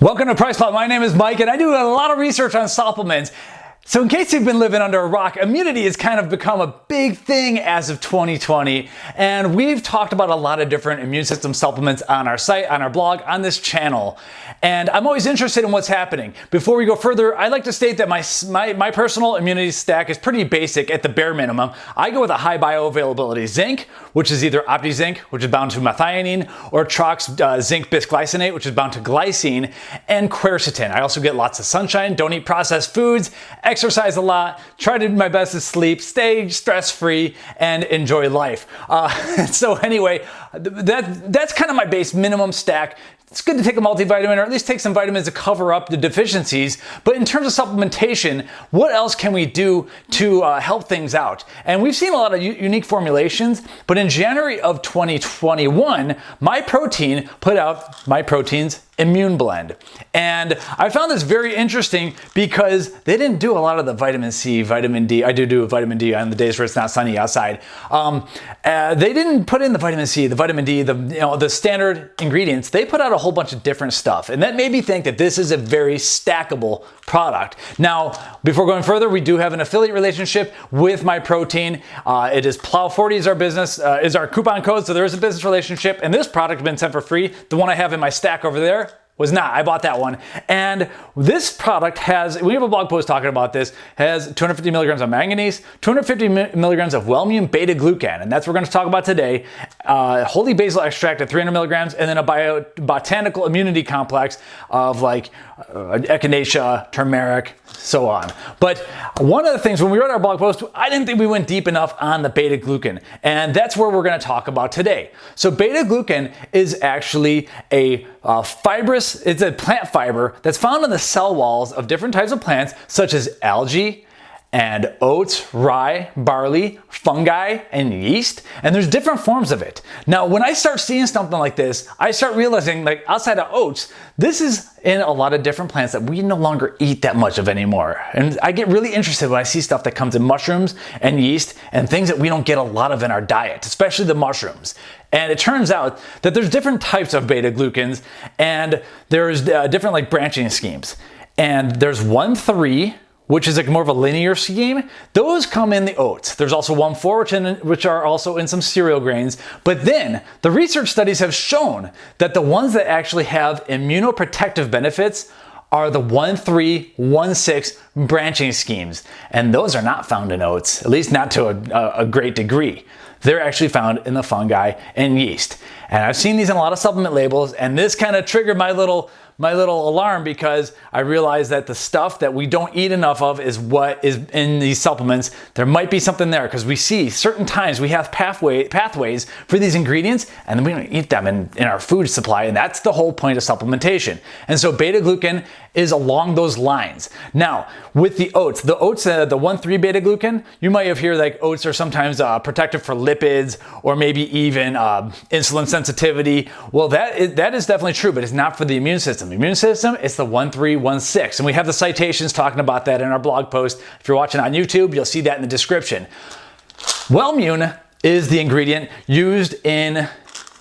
Welcome to Price Spot. My name is Mike and I do a lot of research on supplements. So in case you've been living under a rock, immunity has kind of become a big thing as of 2020. And we've talked about a lot of different immune system supplements on our site, on our blog, on this channel. And I'm always interested in what's happening. Before we go further, I'd like to state that my personal immunity stack is pretty basic at the bare minimum. I go with a high bioavailability zinc, which is either OptiZinc, which is bound to methionine, or Trox zinc bisglycinate, which is bound to glycine, and quercetin. I also get lots of sunshine, don't eat processed foods, exercise a lot, try to do my best to sleep, stay stress-free, and enjoy life. So anyway, that's kind of my base minimum stack. It's good to take a multivitamin or at least take some vitamins to cover up the deficiencies. But in terms of supplementation, what else can we do to help things out? And we've seen a lot of unique formulations, but in January of 2021, Myprotein put out Myprotein's Immune Blend. And I found this very interesting because they didn't do a lot of the vitamin C, vitamin D. I do vitamin D on the days where it's not sunny outside. They didn't put in the vitamin C, the vitamin D, the standard ingredients. They put out a whole bunch of different stuff. And that made me think that this is a very stackable product. Now, before going further, we do have an affiliate relationship with Myprotein. It is Plow40 is our business, is our coupon code. So there is a business relationship. And this product has been sent for free. The one I have in my stack over there was not. I bought that one. And this product has, we have a blog post talking about this, has 250 milligrams of manganese, 250 milligrams of Wellmune Beta-Glucan, and that's what we're going to talk about today. Holy basil extract at 300 milligrams, and then a botanical immunity complex of like echinacea, turmeric, so on. But one of the things, when we wrote our blog post, I didn't think we went deep enough on the beta-glucan, and that's where we're going to talk about today. So beta-glucan is actually a fibrous, it's a plant fiber that's found in the cell walls of different types of plants, such as algae and oats, rye, barley, fungi, and yeast. And there's different forms of it. Now, when I start seeing something like this, I start realizing, like outside of oats, this is in a lot of different plants that we no longer eat that much of anymore. And I get really interested when I see stuff that comes in mushrooms and yeast and things that we don't get a lot of in our diet, especially the mushrooms. And it turns out that there's different types of beta-glucans, and there's different like branching schemes. And there's 1,3, which is like more of a linear scheme. Those come in the oats. There's also 1,4, which are also in some cereal grains. But then the research studies have shown that the ones that actually have immunoprotective benefits are the 1,3, 1,6 branching schemes. And those are not found in oats, at least not to a great degree. They're actually found in the fungi and yeast. And I've seen these in a lot of supplement labels, and this kind of triggered my little alarm, because I realized that the stuff that we don't eat enough of is what is in these supplements. There might be something there, because we see certain times we have pathways for these ingredients, and then we don't eat them in our food supply, and that's the whole point of supplementation. And so beta-glucan is along those lines. Now, with the oats, the 1,3 beta-glucan, you might have heard like oats are sometimes protective for lipids, or maybe even insulin sensitivity. Well, that is definitely true, but it's not for the immune system. The immune system, it's the 1,3, 1,6. And we have the citations talking about that in our blog post. If you're watching on YouTube, you'll see that in the description. Wellmune is the ingredient used in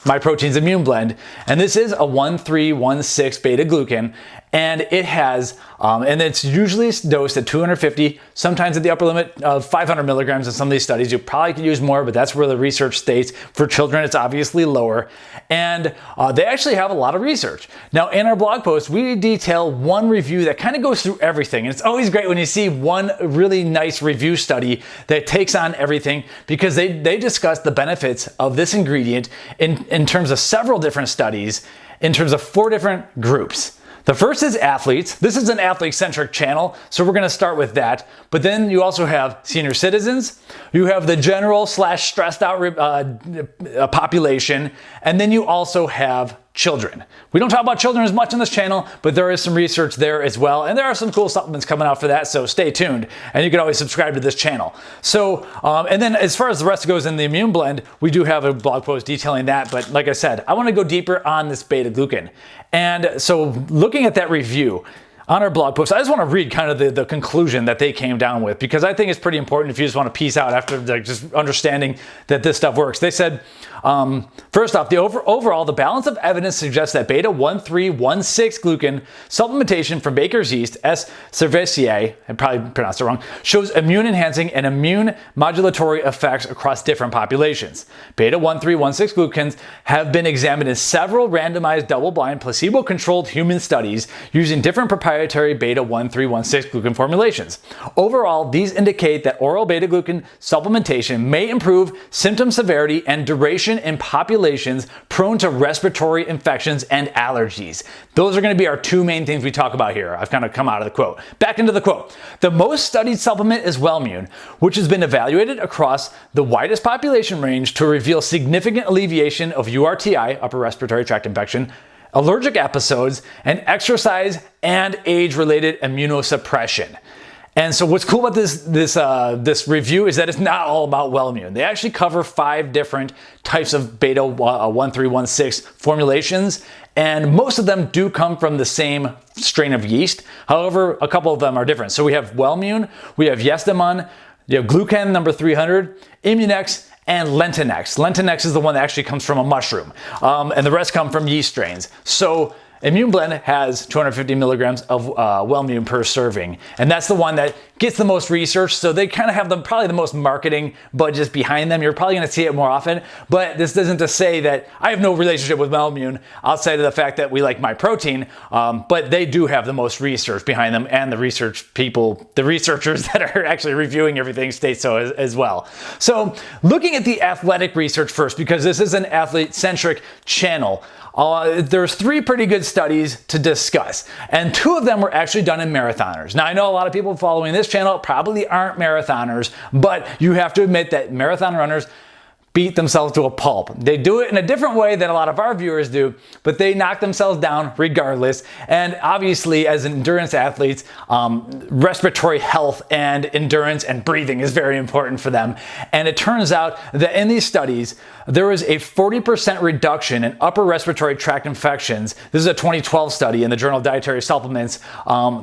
Myprotein's Immune Blend, and this is a 1,3, 1,6 beta-glucan, and it has, and it's usually dosed at 250, sometimes at the upper limit of 500 milligrams in some of these studies. You probably could use more, but that's where the research states. For children, it's obviously lower, and they actually have a lot of research. Now, in our blog post, we detail one review that kind of goes through everything, and it's always great when you see one really nice review study that takes on everything, because they discuss the benefits of this ingredient in terms of several different studies, in terms of 4 different groups. The first is athletes. This is an athlete-centric channel, so we're going to start with that. But then you also have senior citizens, you have the general / stressed out population, and then you also have children. We don't talk about children as much on this channel, but there is some research there as well, and there are some cool supplements coming out for that, so stay tuned, and you can always subscribe to this channel. So, and then as far as the rest goes in the Immune Blend, we do have a blog post detailing that, but like I said, I want to go deeper on this beta-glucan. And so looking at that review, on our blog post. I just want to read kind of the conclusion that they came down with, because I think it's pretty important if you just want to piece out after like just understanding that this stuff works. They said, first off, overall, the balance of evidence suggests that beta-1316-glucan supplementation from baker's yeast, S. cerevisiae, I probably pronounced it wrong, shows immune-enhancing and immune-modulatory effects across different populations. Beta-1316-glucans have been examined in several randomized double-blind placebo-controlled human studies using different proprietary beta-1316-glucan formulations. Overall, these indicate that oral beta-glucan supplementation may improve symptom severity and duration in populations prone to respiratory infections and allergies. Those are going to be our two main things we talk about here. I've kind of come out of the quote. Back into the quote. The most studied supplement is Wellmune, which has been evaluated across the widest population range to reveal significant alleviation of URTI, upper respiratory tract infection, allergic episodes, and exercise and age-related immunosuppression. And so what's cool about this review is that it's not all about Wellmune. They actually cover 5 different types of beta-1316 formulations, and most of them do come from the same strain of yeast. However, a couple of them are different. So we have Wellmune, we have Yeastamon, you have Glucan number 300, Immunex, and Lentinex. Lentinex is the one that actually comes from a mushroom, and the rest come from yeast strains. So Immune Blend has 250 milligrams of Wellmune per serving, and that's the one that gets the most research. So they kind of have probably the most marketing budgets behind them. You're probably going to see it more often, but this isn't to say that I have no relationship with Wellmune outside of the fact that we like Myprotein, but they do have the most research behind them, and the research people, the researchers that are actually reviewing everything state so as well. So looking at the athletic research first, because this is an athlete-centric channel, there's 3 pretty good studies to discuss, and 2 of them were actually done in marathoners. Now, I know a lot of people following this channel probably aren't marathoners, but you have to admit that marathon runners beat themselves to a pulp. They do it in a different way than a lot of our viewers do, but they knock themselves down regardless. And obviously, as endurance athletes, respiratory health and endurance and breathing is very important for them. And it turns out that in these studies, there was a 40% reduction in upper respiratory tract infections. This is a 2012 study in the Journal of Dietary Supplements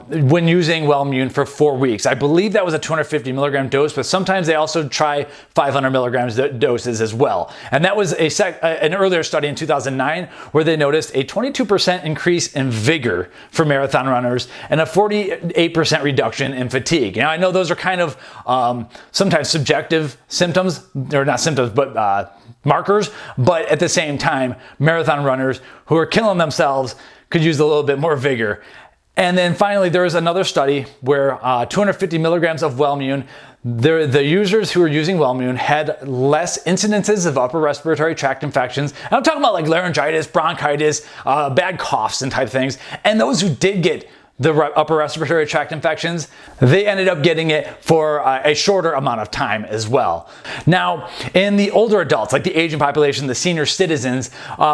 when using Wellmune for 4 weeks. I believe that was a 250 milligram dose, but sometimes they also try 500 milligrams doses as well. And that was an earlier study in 2009 where they noticed a 22% increase in vigor for marathon runners and a 48% reduction in fatigue. Now, I know those are kind of sometimes subjective symptoms, or not symptoms, but markers, but at the same time, marathon runners who are killing themselves could use a little bit more vigor. And then finally, there was another study where 250 milligrams of Wellmune, the users who were using Wellmune had less incidences of upper respiratory tract infections. And I'm talking about like laryngitis, bronchitis, bad coughs and type things. And those who did get the upper respiratory tract infections, they ended up getting it for a shorter amount of time as well. Now, in the older adults, like the Asian population, the senior citizens,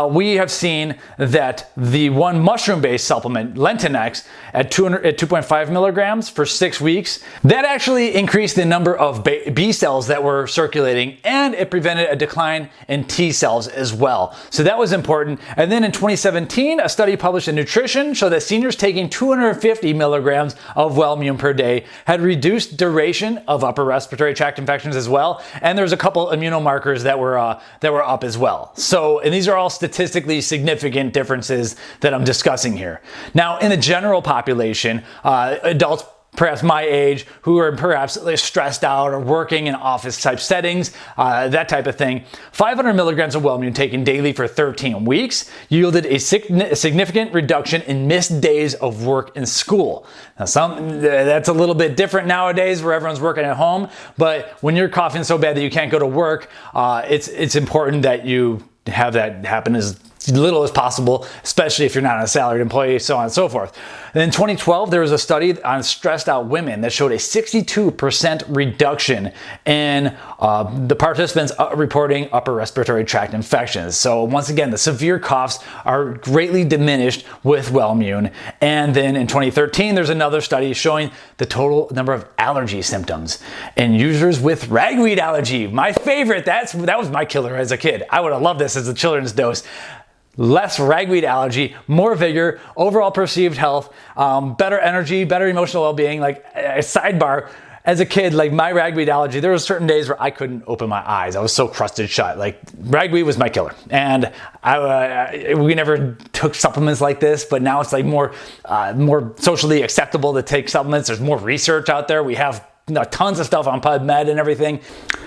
we have seen that the one mushroom-based supplement, Lentinex, at 2.5 milligrams for 6 weeks, that actually increased the number of B cells that were circulating, and it prevented a decline in T cells as well. So that was important. And then in 2017, a study published in Nutrition showed that seniors taking 250 milligrams of Wellmune per day had reduced duration of upper respiratory tract infections as well, and there's a couple immunomarkers that were up as well. So, and these are all statistically significant differences that I'm discussing here. Now, in the general population, adults perhaps my age, who are perhaps stressed out or working in office type settings, that type of thing. 500 milligrams of Wellmune taken daily for 13 weeks yielded a significant reduction in missed days of work in school. Now, that's a little bit different nowadays where everyone's working at home, but when you're coughing so bad that you can't go to work, it's important that you have that happen as little as possible, especially if you're not a salaried employee, so on and so forth. And in 2012, there was a study on stressed out women that showed a 62% reduction in the participants reporting upper respiratory tract infections. So once again, the severe coughs are greatly diminished with Wellmune. And then in 2013, there's another study showing the total number of allergy symptoms in users with ragweed allergy. My favorite, that was my killer as a kid. I would have loved this as a children's dose. less ragweed allergy, more vigor, overall perceived health, better energy, better emotional well-being. Like a sidebar, as a kid, like my ragweed allergy, there were certain days where I couldn't open my eyes. I was so crusted shut. Like ragweed was my killer. And we never took supplements like this, but now it's like more socially acceptable to take supplements. There's more research out there. We have tons of stuff on PubMed and everything.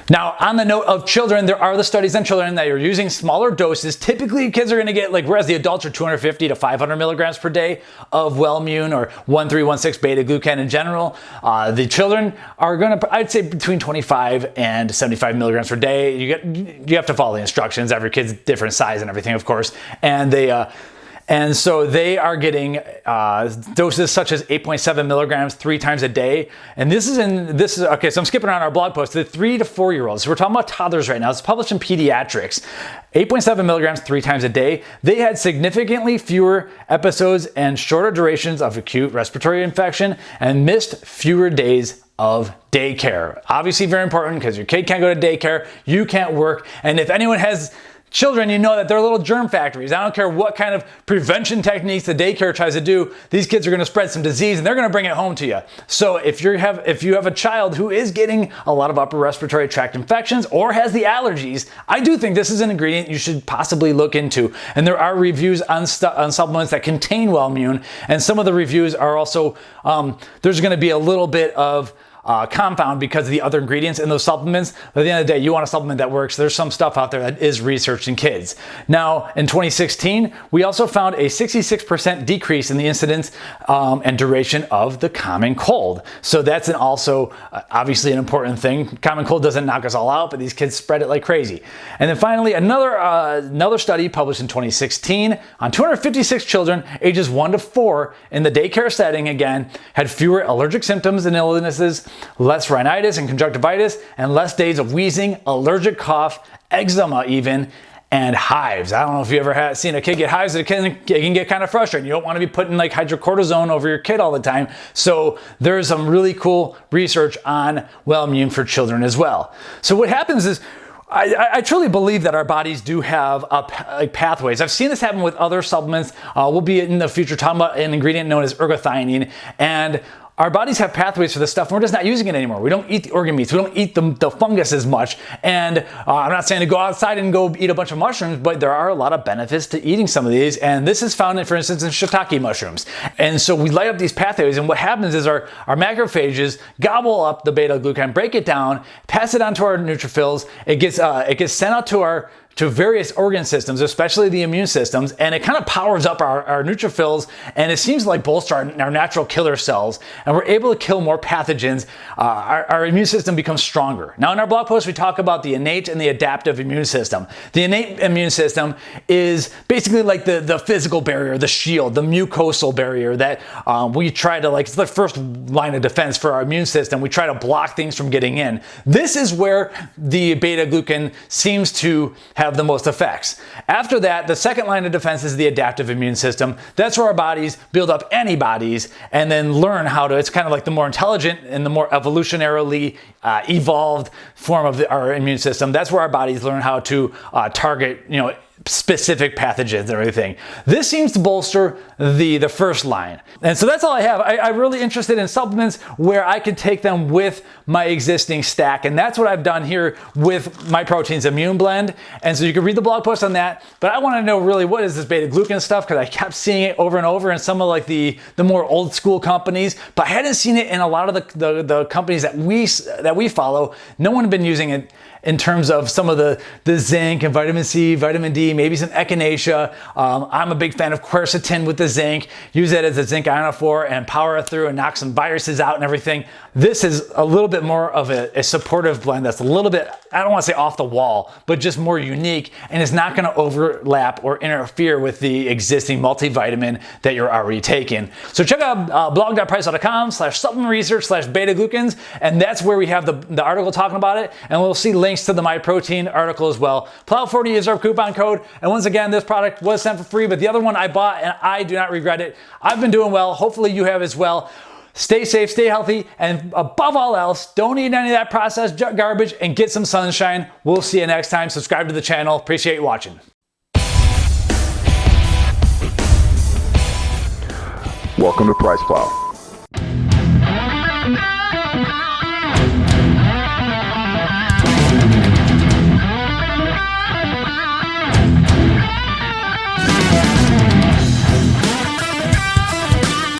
Now, on the note of children, there are the studies on children that are using smaller doses. Typically, kids are going to get, like, whereas the adults are 250 to 500 milligrams per day of Wellmune or 1316 beta-glucan in general, the children are going to, I'd say, between 25 and 75 milligrams per day. You have to follow the instructions. Every kid's different size and everything, of course, and so they are getting doses such as 8.7 milligrams 3 times a day. And this is okay, so I'm skipping around our blog post. The 3 to 4 year olds, so we're talking about toddlers right now. It's published in Pediatrics. 8.7 milligrams 3 times a day. They had significantly fewer episodes and shorter durations of acute respiratory infection and missed fewer days of daycare. Obviously very important because your kid can't go to daycare, you can't work, and if anyone has children, you know that they're little germ factories. I don't care what kind of prevention techniques the daycare tries to do, these kids are going to spread some disease and they're going to bring it home to you. So if you have a child who is getting a lot of upper respiratory tract infections or has the allergies, I do think this is an ingredient you should possibly look into. And there are reviews on supplements that contain Wellmune, and some of the reviews are also, there's going to be a little bit of compound because of the other ingredients in those supplements. But at the end of the day, you want a supplement that works. There's some stuff out there that is researched in kids. Now, in 2016, we also found a 66% decrease in the incidence and duration of the common cold. So that's also obviously an important thing. Common cold doesn't knock us all out, but these kids spread it like crazy. And then finally, another study published in 2016 on 256 children ages 1 to 4 in the daycare setting, again, had fewer allergic symptoms and illnesses, less rhinitis and conjunctivitis, and less days of wheezing, allergic cough, eczema even, and hives. I don't know if you ever seen a kid get hives. It can get kind of frustrating. You don't want to be putting like hydrocortisone over your kid all the time. So there's some really cool research on Wellmune for children as well. So what happens is, I truly believe that our bodies do have pathways. I've seen this happen with other supplements. We'll be in the future talking about an ingredient known as ergothioneine, and our bodies have pathways for this stuff, and we're just not using it anymore. We don't eat the organ meats. We don't eat the fungus as much. And I'm not saying to go outside and go eat a bunch of mushrooms, but there are a lot of benefits to eating some of these. And this is found, for instance, in Shiitake mushrooms. And so we light up these pathways, and what happens is our macrophages gobble up the beta-glucan, break it down, pass it on to our neutrophils. It gets sent out to various organ systems, especially the immune systems, and it kind of powers up our neutrophils, and it seems to like bolster our natural killer cells, and we're able to kill more pathogens. Our immune system becomes stronger. Now, in our blog post, we talk about the innate and the adaptive immune system. The innate immune system is basically like the physical barrier, the shield, the mucosal barrier that we try to, like, it's the first line of defense for our immune system. We try to block things from getting in. This is where the beta-glucan seems to have the most effects. After that, the second line of defense is the adaptive immune system. That's where our bodies build up antibodies and then learn how to, it's kind of like the more intelligent and the more evolutionarily evolved form of our immune system. That's where our bodies learn how to target, specific pathogens and everything. This seems to bolster the first line. And so that's all I have. I'm really interested in supplements where I could take them with my existing stack. And that's what I've done here with Myprotein's Immune Blend. And so you can read the blog post on that. But I want to know really what is this beta-glucan stuff, because I kept seeing it over and over in some of like the more old school companies, but I hadn't seen it in a lot of the companies that we follow. No one had been using it in terms of some of the zinc and vitamin C, vitamin D, maybe some echinacea. I'm a big fan of quercetin with the zinc. Use that as a zinc ionophore and power it through and knock some viruses out and everything. This is a little bit more of a supportive blend that's a little bit, I don't want to say off the wall, but just more unique, and it's not going to overlap or interfere with the existing multivitamin that you're already taking. So check out blog.price.com/supplement research/beta-glucans, and that's where we have the article talking about it, and we'll see links to the Myprotein article as well. PLOW40 is our coupon code, and once again, this product was sent for free, but the other one I bought, and I do not regret it. I've been doing well. Hopefully you have as well. Stay safe, stay healthy, and above all else, don't eat any of that processed garbage and get some sunshine. We'll see you next time. Subscribe to the channel. Appreciate you watching. Welcome to Price Plow.